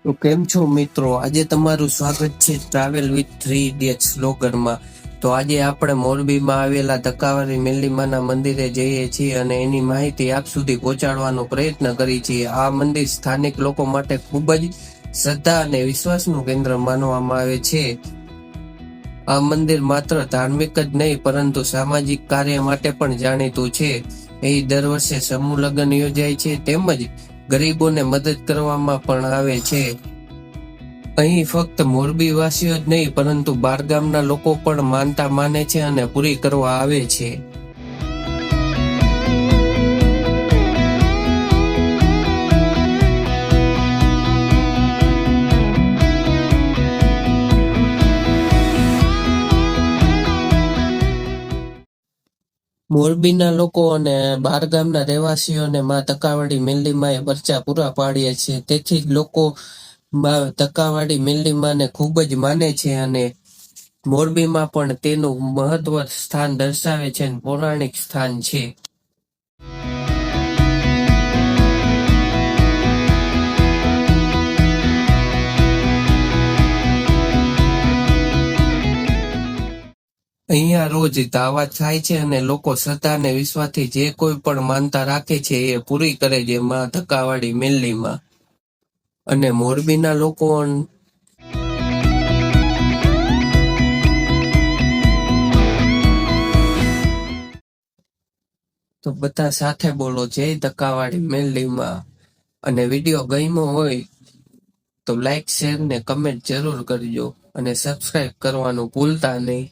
તો કેમ છો મિત્રો? આજે તમારું સ્વાગત છે ટ્રાવેલ વિથ 3 ઇડિયટ્સ વ્લોગરમાં. તો આજે આપણે મોરબીમાં આવેલા ધક્કાવાળી મેરડીમાના મંદિરે જઈએ છીએ અને એની માહિતી આપ સુધી પહોંચાડવાનો પ્રયત્ન કરી છીએ. આ મંદિર સ્થાનિક લોકો માટે ખૂબ જ શ્રદ્ધા અને વિશ્વાસનું કેન્દ્ર માનવામાં આવે છે. આ મંદિર માત્ર ધાર્મિક જ નહીં પરંતુ સામાજિક કાર્ય માટે પણ જાણીતું છે. અહીં દર વર્ષે સમૂહ લગ્ન યોજાય છે તેમજ ગરીબોને મદદ કરવામાં પણ આવે છે. અહીં ફક્ત મોરબી વાસીઓ જ નહીં પરંતુ બાર ગામના લોકો પણ માનતા માને છે અને પૂરી કરવા આવે છે. મોરબીના લોકો અને બાર ગામના રહેવાસીઓને માં ધક્કાવાળી મેરડીમાએ પરચા પૂરા પાડ્યા છે. તેથી જ લોકો ધક્કાવાળી મેરડીમાને ખૂબ જ માને છે અને મોરબીમાં પણ તેનું મહત્વ સ્થાન દર્શાવે છે અને પૌરાણિક સ્થાન છે. અહીંયા રોજ ધાવા થાય છે અને લોકો શ્રદ્ધા અને વિશ્વાસથી જે કોઈ પણ માનતા રાખે છે એ પૂરી કરે છે માં ધક્કાવાળી મેરડીમાં. અને મોરબીના લોકો તો બધા સાથે બોલો, જય ધક્કાવાળી મેરડીમાં. અને વિડીયો ગમ્યો હોય તો લાઈક, શેર ને કમેન્ટ જરૂર કરજો અને સબસ્ક્રાઈબ કરવાનું ભૂલતા નહીં.